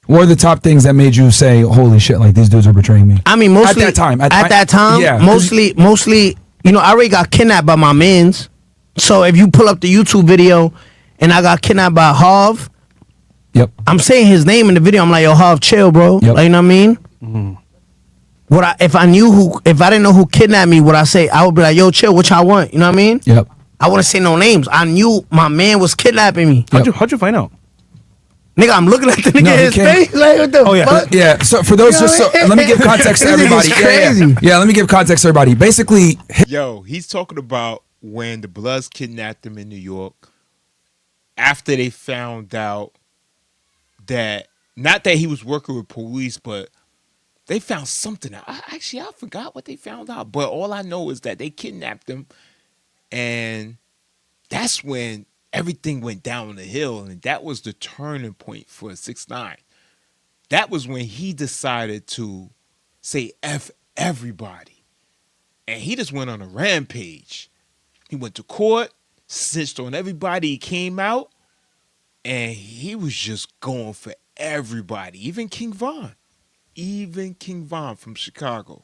What are the top things that made you say, "Holy shit! Like these dudes are betraying me"? I mean, mostly at that time. At that time, yeah. mostly. You know, I already got kidnapped by my mans. So if you pull up the YouTube video, and I got kidnapped by Harv. Yep. I'm saying his name in the video. I'm like, yo, Harv, chill, bro. Yep. Like, you know what I mean? If I didn't know who kidnapped me, what I say, I would be like, yo, chill, what y'all want? You know what I mean? Yep. I wouldn't say no names. I knew my man was kidnapping me. How'd you find out? Nigga, I'm looking at the nigga in his face. Like, what the fuck? Yeah. So for those, let me give context to everybody. Yeah. Let me give context to everybody. Basically, yo, he's talking about when the Bloods kidnapped him in New York after they found out that, not that he was working with police, but they found something out. I forgot what they found out, but all I know is that they kidnapped him, and that's when everything went down the hill, and that was the turning point for 6ix9ine. That was when he decided to say F everybody, and he just went on a rampage. He went to court, snitched on everybody. He came out, and he was just going for everybody, even King Von. Even King Von from Chicago.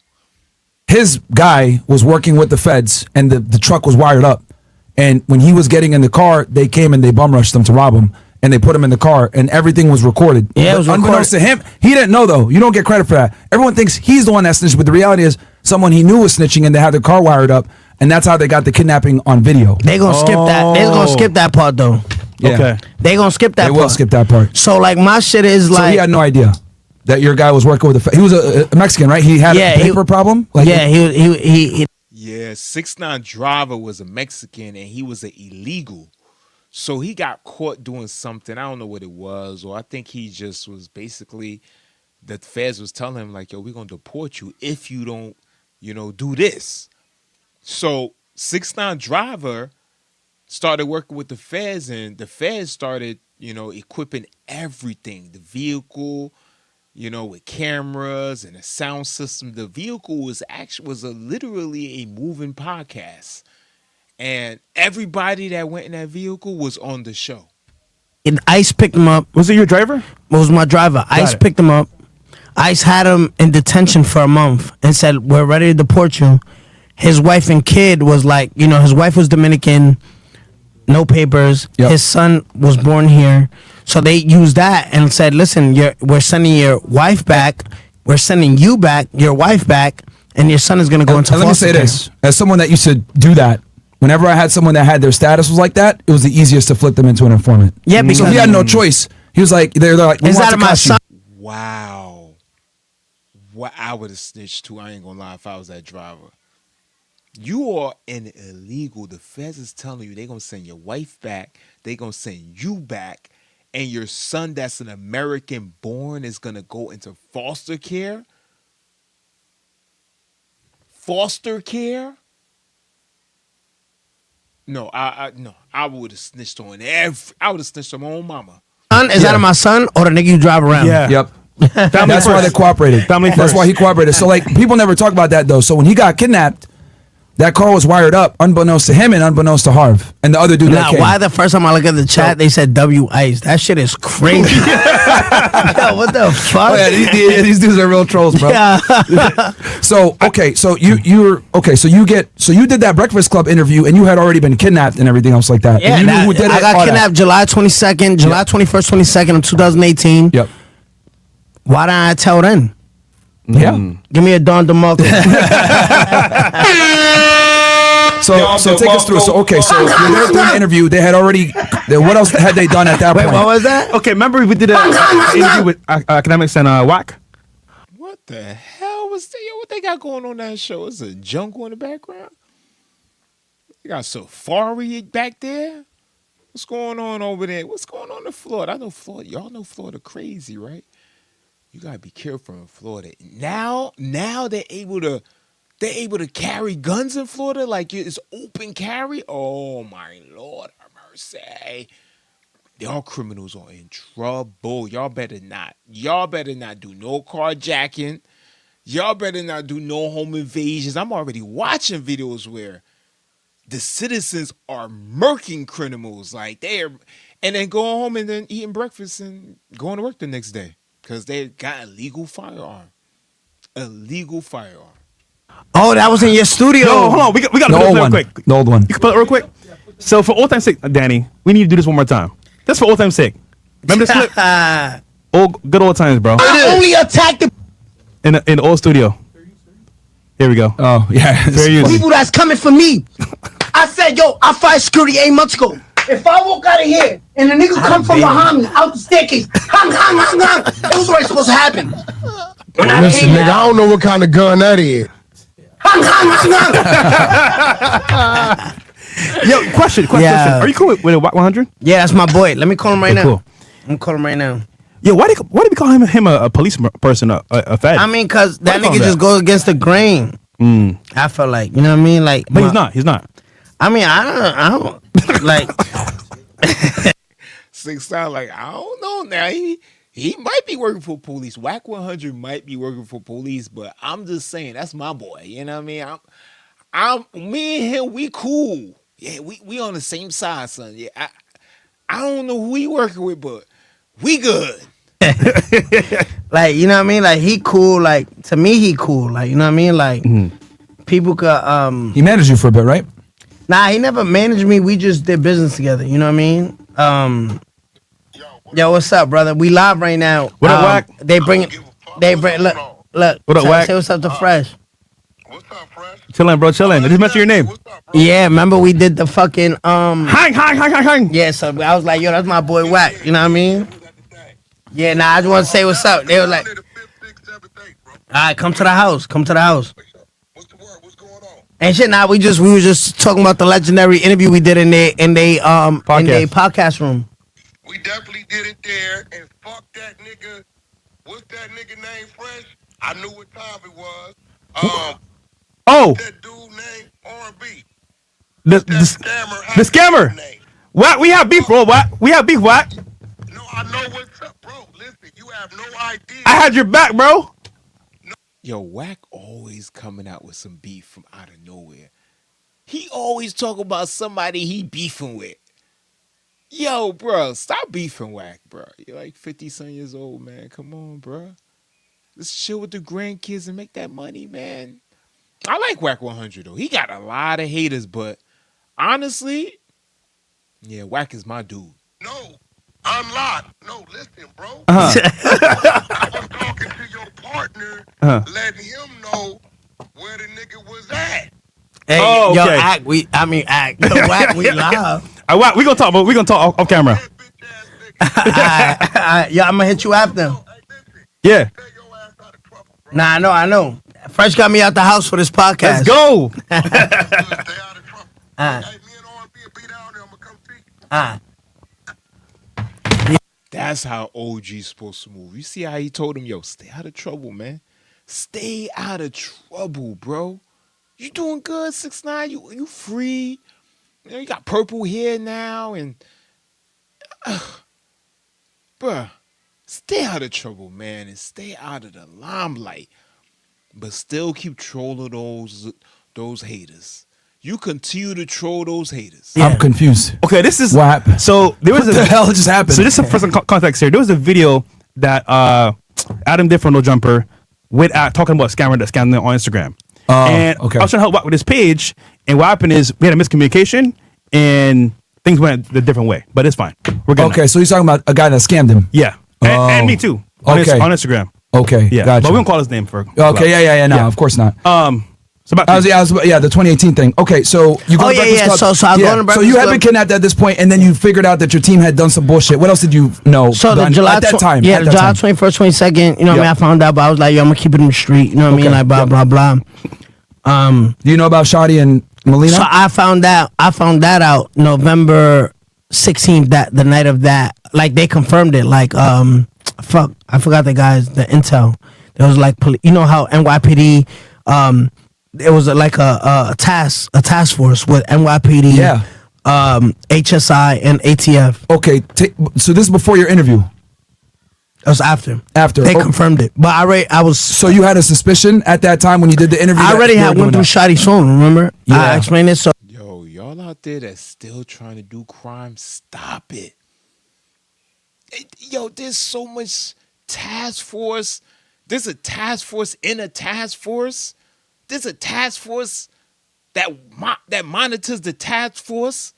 his guy was working with the feds, and the truck was wired up. And when he was getting in the car, they came and they bum rushed him to rob him. And they put him in the car, and everything was recorded. Yeah, it was unbeknownst to him, he didn't know, though. You don't get credit for that. Everyone thinks he's the one that snitched, but the reality is someone he knew was snitching, and they had their car wired up, and that's how they got the kidnapping on video. They gonna skip that. They gonna skip that part, though. Yeah. Okay. They gonna skip that They part. will skip that part. So, like, my shit is So like... he had no idea that your guy was working with he was a Mexican, right? He had a paper problem? Like, yeah, he Yeah, 6ix9ine driver was a Mexican, and he was an illegal. So he got caught doing something. I don't know what it was, or I think he just was basically, the feds was telling him, like, yo, we're going to deport you if you don't, do this. So 6ix9ine driver started working with the feds, and the feds started, equipping everything, the vehicle, with cameras and a sound system. The vehicle was literally a moving podcast. And everybody that went in that vehicle was on the show. and ICE picked him up. Was it your driver? It was my driver. ICE picked him up. ICE had him in detention for a month and said, we're ready to deport you. His wife and kid was like, his wife was Dominican, no papers. Yep. His son was born here. So they used that and said, listen, we're sending your wife back. We're sending you back, your wife back, and your son is going to go into foster let me say care. this. As someone that used to do that, whenever I had someone that had their status was like that, it was the easiest to flip them into an informant. Yeah, because so he had no choice. He was like, they're like, we is want that my Tekashi. son? Wow. What I would have snitched too, I ain't gonna lie, if I was that driver. You are an illegal. The feds is telling you they're gonna send your wife back, they're gonna send you back, and your son that's an American born is gonna go into foster care? Foster care? No, I would have snitched on I would have snitched on my own mama. Son, is that my son or the nigga you drive around? Yeah. Yep. That's why they cooperated. Family That's first. why he cooperated. So like people never talk about that though. So when he got kidnapped, that car was wired up, unbeknownst to him and unbeknownst to Harv and the other dude that Now, came. why the first time I look at the chat, they said W ICE? That shit is crazy. Yo, what the fuck? Oh, yeah, these dudes are real trolls, bro. Yeah. So okay, so you did that Breakfast Club interview and you had already been kidnapped and everything else like that. Yeah, and you knew who did I it, got all that. kidnapped July 22nd, July 21st, 22nd of 2018. Yep. Why didn't I tell then? Yeah. Give me a Don DeMarco. So take us through. So okay, so you're there doing the interview. They had already. What else had they done at that Wait, point? what was that? Okay, remember we did an interview with academics and WAC? What the hell was that? Yo, what they got going on that show? Is a jungle in the background? They got safari back there? What's going on over there? What's going on in Florida? I know Florida. Y'all know Florida crazy, right? You gotta be careful in Florida. Now they're able to carry guns in Florida, like it's open carry. Oh my Lord have mercy. Y'all criminals are in trouble. Y'all better not do no carjacking. Y'all better not do no home invasions. I'm already watching videos where the citizens are murking criminals, like and then going home and then eating breakfast and going to work the next day. because they got a legal firearm. A legal firearm. Oh, that was in your studio. No, hold on. We got to The do old this real one. quick. The old one. You can put it real quick. So for old time's sake, Danny, we need to do this one more time. Just for old time's sake. Remember this clip? Good old times, bro. I only attacked the In the old studio. Here we go. Oh yeah. Fair use. people that's coming for me. I said, yo, I fired security 8 months ago. If I walk out of here and the nigga come from behind me out the staircase, hang, it was already supposed to happen. When I Listen, came nigga, I out, don't know what kind of gun that is. hang. Yo, question. Yeah. Are you cool with a WAC 100? Yeah, that's my boy. Let me call him right now. Cool. I'm calling him right now. Yo, why did we call him a police person, a fed? I mean, cause that Why you call nigga him just that? goes against the grain. I felt like, you know what I mean? Like, But he's not. I mean, I don't like. 6IX9INE, like, I don't know now. He might be working for police. WAC 100 might be working for police, but I'm just saying that's my boy. You know what I mean? Me and him, we cool. Yeah, we on the same side, son. Yeah, I don't know who he working with, but we good. Like, you know what I mean? Like, he cool. Like, to me, he cool. Like, you know what I mean? Like, people could He managed you for a bit, right? Nah, he never managed me. We just did business together. You know what I mean? Yo, what's up, brother? We live right now. What up, Wack? They bring. Look. What up, Wack? Say what's up to Fresh. What's up, Fresh? Chilling, bro, chilling. I just mentioned your name. What's up, bro? Yeah, remember we did the fucking Hang. Yeah, so I was like, yo, that's my boy Wack. You know what I mean? Yeah, nah, I just want to say what's up. They were like, all right, come to the house. Come to the house. What's the word? What's going on? And shit, nah, we were just talking about the legendary interview we did in their podcast room. We definitely did it there, and fuck that nigga. What's that nigga name, Fresh? I knew what time it was. Oh, That dude named R&B. the Scammer. the scammer. Wack, we have beef, bro. Wack, we have beef, Wack. No, I know what's up, bro. Listen, you have no idea. I had your back, bro. Yo, WAC always coming out with some beef from out of nowhere. He always talk about somebody he beefing with. Yo, bro, stop beefing, WAC, bro. You're like 50-some years old, man. Come on, bro. Let's chill with the grandkids and make that money, man. I like WAC 100, though. He got a lot of haters, but honestly, yeah, WAC is my dude. No, unlock. No, listen, bro. Uh-huh. I was talking to your partner, letting him know where the nigga was at. Hey, Oh, yo, okay. act. Yo, Wack, we live. Wack, we gonna talk off camera. That bitch ass nigga. Yo, I'm gonna hit you after. Hey, listen, Yeah. stay your ass out of trouble, bro. Nah, I know. Fresh got me out the house for this podcast. Let's go. Stay out of trouble. Uh. Hey, me and R&B will be down there. I'm gonna come see you. That's how OG's supposed to move. You see how he told him, yo, stay out of trouble, man. Stay out of trouble, bro. You doing good, 6IX9INE. You free. You know, you got purple hair now, and bruh, stay out of trouble, man, and stay out of the limelight. But still keep trolling those haters. You continue to troll those haters. Yeah. I'm confused. Okay, this is What happened? So there was What the hell just happened? So this is for some context here. There was a video that Adam did for No Jumper with talking about scammer that scammed them on Instagram. And okay. I was trying to help Wack with his page, and what happened is we had a miscommunication and things went a different way. But it's fine. We're good. Okay, now. so he's talking about a guy that scammed him. Yeah. And me too. On Instagram. Okay, Yeah. gotcha. But we don't call his name for. Okay, yeah, no, of course not. So about the 2018 thing. Okay, so you go to Breakfast Club. So I go to So Breakfast you had Club. been kidnapped at this point, and then you figured out that your team had done some bullshit. What else did you know? So the done July at that time. Yeah, at the that July time. 21st, 22nd. You know what I mean? I found out, but I was like, yo, I'm gonna keep it in the street. You know what I mean? Okay, Like blah blah blah. Do you know about Shadi and Melina? So I found that out November 16th. That the night of that, like they confirmed it. Like I forgot the intel. There was like you know how NYPD it was like a task force with NYPD, Yeah. HSI and ATF. Okay, so this is before your interview. It was after. After. They Oh. confirmed it, but I was. So you had a suspicion at that time when you did the interview? I already that they had were went doing through that? Shotty's phone. Remember? Yeah. I explained it. So Yo, y'all out there that's still trying to do crime, stop it. Yo, there's so much task force. There's a task force in a task force. There's a task force that monitors the task force,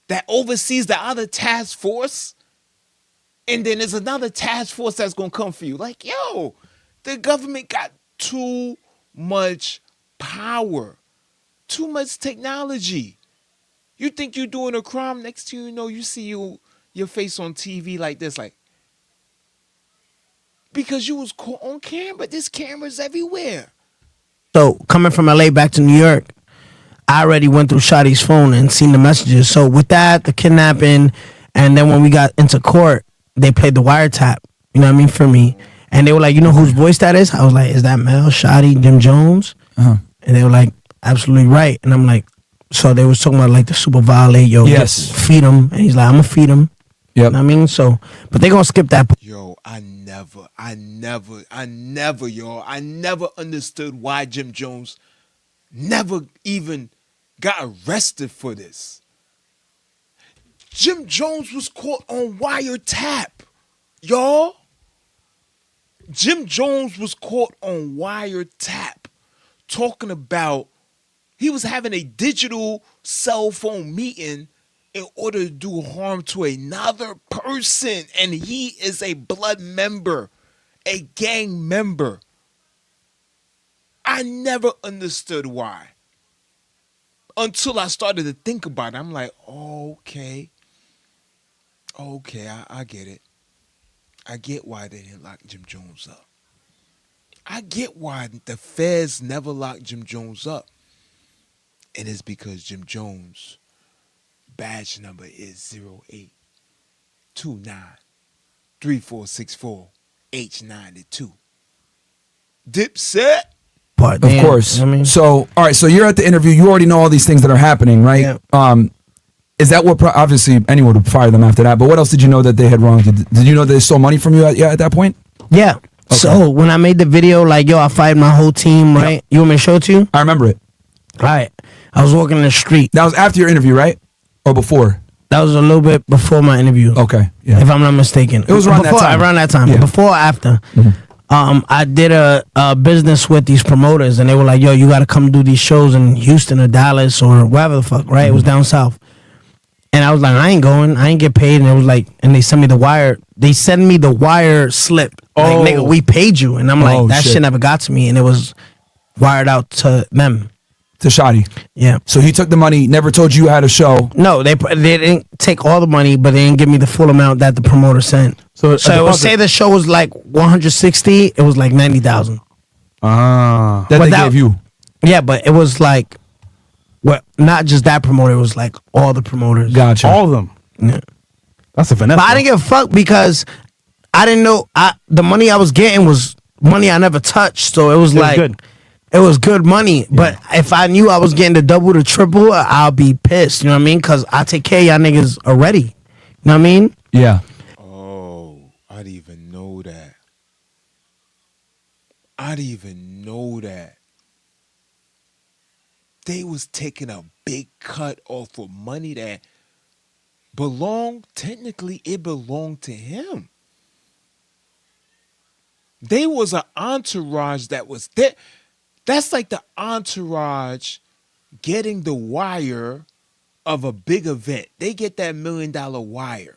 that oversees the other task force. And then there's another task force that's going to come for you. Like, yo, the government got too much power, too much technology. You think you're doing a crime, next to you know, you see your face on TV like this, like, because you was caught on camera. There's cameras everywhere. So coming from LA back to New York, I already went through Shotty's phone and seen the messages. So with that, the kidnapping, and then when we got into court, they played the wiretap. You know what I mean, for me. And they were like, you know whose voice that is? I was like, is that Mel, Shotty, Jim Jones? Uh-huh. And they were like, absolutely right. And I'm like, so they was talking about like the super violate, yo, Yes. just feed him. And he's like, I'm gonna feed him. Yep. You know what I mean? So, but they gonna skip that. Yo, I never understood why Jim Jones never even got arrested for this. Jim Jones was caught on wiretap, y'all. Jim Jones was caught on wiretap talking about he was having a digital cell phone meeting in order to do harm to another person. And he is a blood member, a gang member. I never understood why. Until I started to think about it. I'm like, oh, okay. Okay, I get it. I get why they didn't lock Jim Jones up. I get why the feds never locked Jim Jones up. And it's because Jim Jones' badge number is 0829-3464-H92. Dipset. Part, Of course. You know what I mean? So, all right. So you're at the interview. You already know all these things that are happening, right? Yeah. Is that what? Obviously, anyone would fire them after that. But what else did you know that they had wronged? Did you know they stole money from you at that point? Yeah. So when I made the video, like, yo, I fired my whole team, right? You want me to show it to you? I remember it. All right. I was walking in the street. That was after your interview, right? Or before? That was a little bit before my interview. Okay. Yeah. If I'm not mistaken. It was around that time. Around that time. Yeah. Before or after. I did a business with these promoters, and they were like, yo, you got to come do these shows in Houston or Dallas or wherever the fuck, right? It was down south. And I was like, I ain't going. I ain't get paid. And it was like, and they sent me the wire. They sent me the wire slip. Like, nigga, we paid you. And I'm like, that shit never got to me. And it was wired out to them. To Shotty. Yeah. So he took the money, never told you had a show. No, they didn't take all the money, but they didn't give me the full amount that the promoter sent. So it would say the show was like 160. It was like 90,000. That they gave you. Yeah, but it was like, well, not just that promoter. It was like all the promoters. Gotcha. All of them. Yeah. That's a finesse. But I didn't give a fuck because I didn't know the money I was getting was money I never touched. So it was like good. It was good money. But if I knew I was getting the double, the triple, I'll be pissed. You know what I mean? Because I take care of y'all niggas already. You know what I mean? Yeah. Oh, I didn't even know that. I didn't even know that. They was taking a big cut off of money that technically it belonged to him. They was an entourage that was there. That's like the entourage getting the wire of a big event. They get that $1 million wire.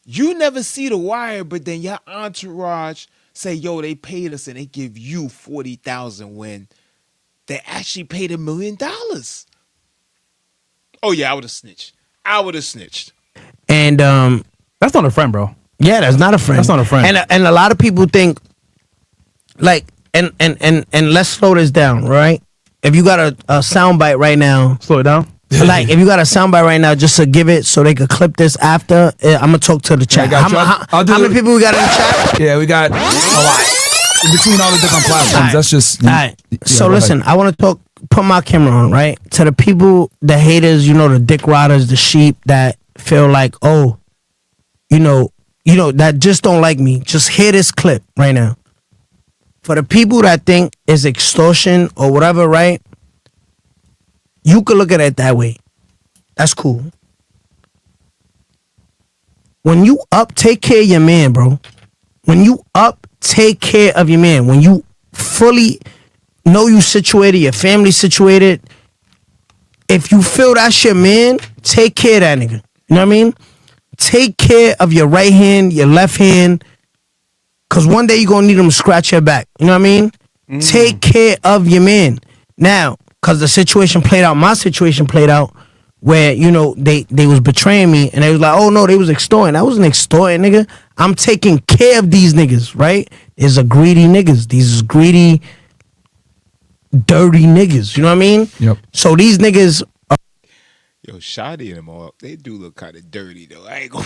You never see the wire, but then your entourage say, yo, they paid us and they give you 40,000 when they actually paid $1 million. Oh yeah, I would have snitched. And That's not a friend, bro. yeah, that's not a friend. That's not a friend. And a lot of people think like and let's slow this down, right? If you got a soundbite right now, Slow it down. like if you got a soundbite right now, just to give it so they could clip this after. I'm gonna talk to the chat. I got you. I'll do how many it. people we got in the chat? Yeah, we got a lot. In between all the different platforms. That's just. All right. Yeah, So go listen, ahead. I want to put my camera on, right? To the people, the haters, you know, the dick riders, the sheep that feel like, oh, you know, that just don't like me. Just hear this clip right now. For the people that think it's extortion or whatever, right? You could look at it that way. That's cool. When you take care of your man, bro. when you up, take care of your man. When you fully know you situated, your family situated, if you feel that's your man, take care of that nigga. You know what I mean? Take care of your right hand, your left hand, because one day you're going to need them to scratch your back. You know what I mean? Take care of your man. Now, because the situation played out, my situation played out where, you know, they was betraying me and they was like, oh no, they was extorting. I wasn't extorting, nigga. I'm taking care of these niggas, right? Is a greedy niggas. These is greedy, dirty niggas. You know what I mean? Yep. So these niggas. Yo, Shotty and them all, they do look kind of dirty though. I ain't gonna.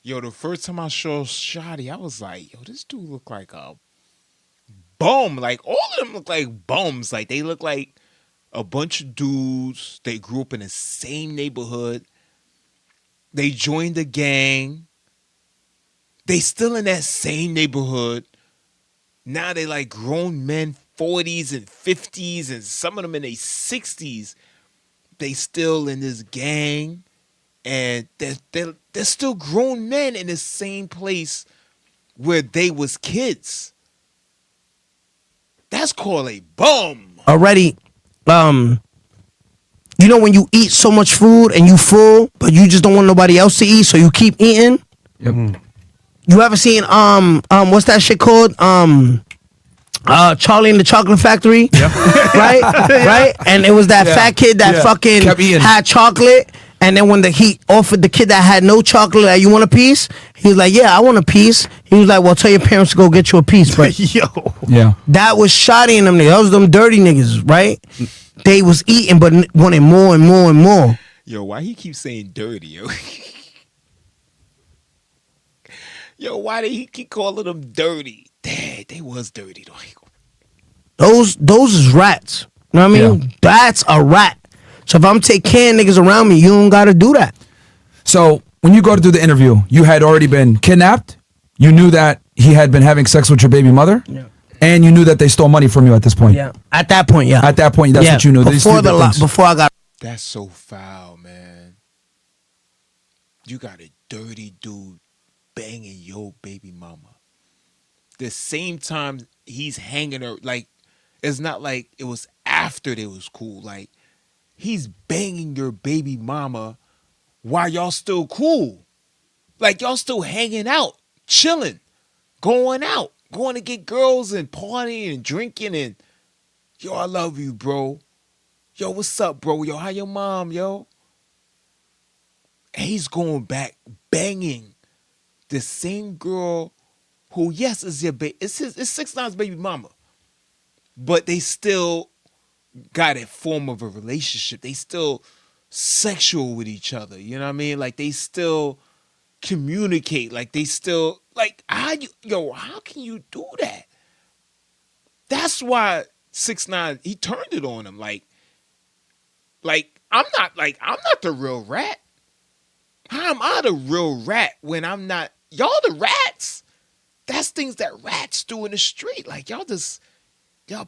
Yo, the first time I saw Shotty, I was like, yo, this dude look like a bum. Like all of them look like bums. Like they look like a bunch of dudes. They grew up in the same neighborhood. They joined a gang. They still in that same neighborhood. Now they like grown men, 40s and 50s, and some of them in their 60s. They still in this gang, and they're still grown men in the same place where they was kids. That's called a bum. Already, you know when you eat so much food and you full, but you just don't want nobody else to eat, so you keep eating. Yep. You ever seen what's that shit called? Charlie and the Chocolate Factory, right? Right? And it was that fat kid that fucking kept eating. had chocolate, and then when he offered the kid that had no chocolate, like, you want a piece? He was like, yeah, I want a piece. He was like, well, tell your parents to go get you a piece, but Yo. Yeah. that was Shotty and them niggas. That was them dirty niggas, right? They was eating, but wanted more and more and more. Yo, why he keep saying dirty, yo? Yo, why did he keep calling them dirty? Dad, they was dirty though. Those is rats. You know what I mean? Yeah. That's a rat. So if I'm taking care of niggas around me, you don't gotta do that. So when you go to do the interview, you had already been kidnapped. You knew that he had been having sex with your baby mother. Yeah. And you knew that they stole money from you at this point. Yeah. At that point, yeah. At that point, that's what you knew. These Before three things. before I got. That's so foul, man. You got a dirty dude banging your baby mama. The same time he's hanging her, like, it's not like it was after they was cool. Like, he's banging your baby mama while y'all still cool. Like, y'all still hanging out, chilling, going out, going to get girls and partying and drinking and, yo, I love you, bro. Yo, what's up, bro? Yo, how your mom, yo? And he's going back banging the same girl who, yes, is your baby. It's 6IXNINE's baby mama. But they still got a form of a relationship. They still sexual with each other. You know what I mean? Like, they still communicate. Like, they still, like, how can you do that? That's why 6IX9INE, he turned it on him. Like, I'm not the real rat. How am I the real rat when I'm not? Y'all the rats. That's things that rats do in the street. Like, y'all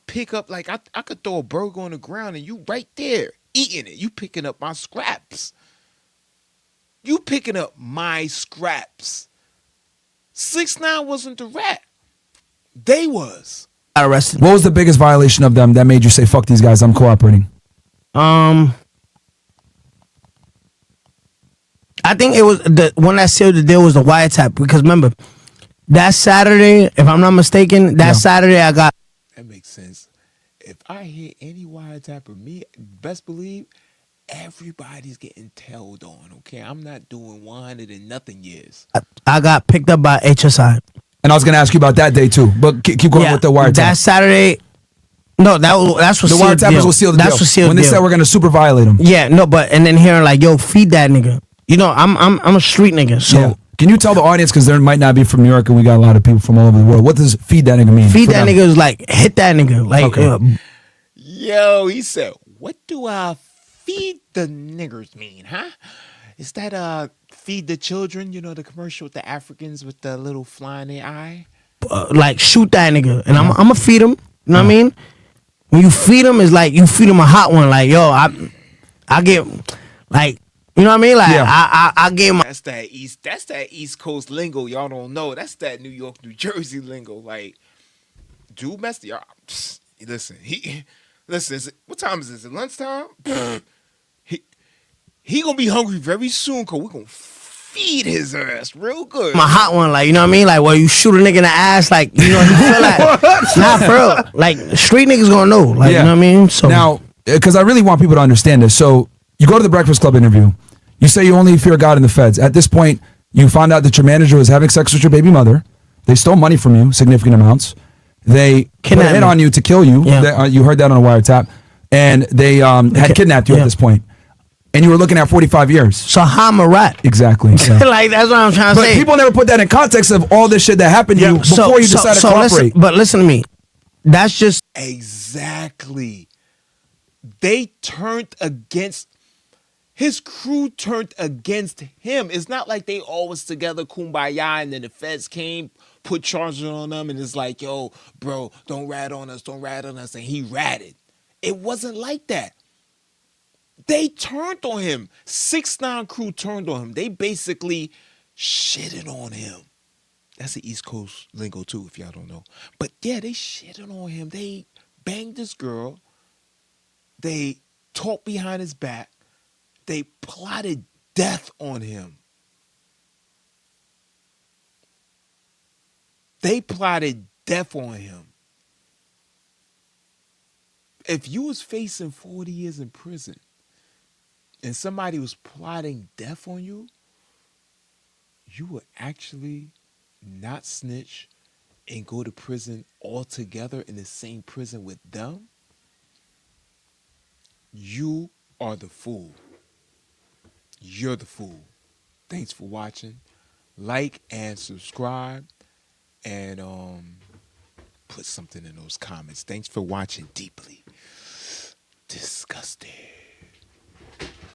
pick up, like, I could throw a burger on the ground and you right there eating it. You picking up my scraps. You picking up my scraps. 6IX9INE wasn't the rat. They was. Arrested. What was the biggest violation of them that made you say, fuck these guys, I'm cooperating? I think it was the one that sealed the deal was the wiretap, because remember that Saturday, if I'm not mistaken, Saturday I got. That makes sense. If I hear any wiretap of me, best believe everybody's getting tailed on. Okay, I'm not doing 100 and nothing years. I got picked up by HSI. And I was going to ask you about that day too, but keep going with the wiretap. That Saturday. No, that's what the sealed wiretappers will seal the That's deal. what sealed when they deal. said we're going to super violate them. Yeah, no, but and then hearing like, yo, feed that nigga. You know, I'm a street nigga, so. Yeah. Can you tell the audience, because there might not be from New York and we got a lot of people from all over the world, what does feed that nigga mean? Feed that nigga is like, hit that nigga. Like, Okay. Yo, he said, what do feed the niggers mean, huh? Is that feed the children? You know, the commercial with the Africans with the little fly in their eye? like, shoot that nigga. And I'm going to feed him. You know what I mean? When you feed him, it's like you feed him a hot one. Like, yo, I get, like, You know what I mean? Like Yeah. I gave my That's that East Coast lingo y'all don't know. That's that New York, New Jersey lingo. Like, dude messed y'all. Listen, what time is this? Is it lunchtime? he gonna be hungry very soon because we gonna feed his ass real good. my hot one, like, you know what I mean? Like, where you shoot a nigga in the ass, like, you know, you feel like, nah, for real. Like, street niggas gonna know, like, you know what I mean? So now, because I really want people to understand this. So you go to the Breakfast Club interview. You say you only fear God and the feds. At this point, you found out that your manager was having sex with your baby mother. They stole money from you, significant amounts. They put a Kidnapped hit me. on you to kill you. Yeah. You heard that on a wiretap. And they had kidnapped you at Yeah. this point. And you were looking at 45 years. so how I'm a rat. Exactly. yeah. Like, that's what I'm trying to But say. people never put that in context of all this shit that happened to you before you decided to cooperate. But listen to me. That's just Exactly. They turned against his crew turned against him. It's not like they all was together, kumbaya, and then the feds came, put charges on them, and it's like, yo, bro, don't rat on us, and he ratted. It wasn't like that. They turned on him. 6ix9ine crew turned on him. They basically shitted on him. That's the East Coast lingo too, if y'all don't know. But yeah, they shitted on him. They banged this girl. They talked behind his back. They plotted death on him. They plotted death on him. If you was facing 40 years in prison and somebody was plotting death on you, you would actually not snitch and go to prison altogether in the same prison with them? You are the fool. You're the fool. Thanks for watching. Like and subscribe, and put something in those comments. Thanks for watching deeply. Disgusting.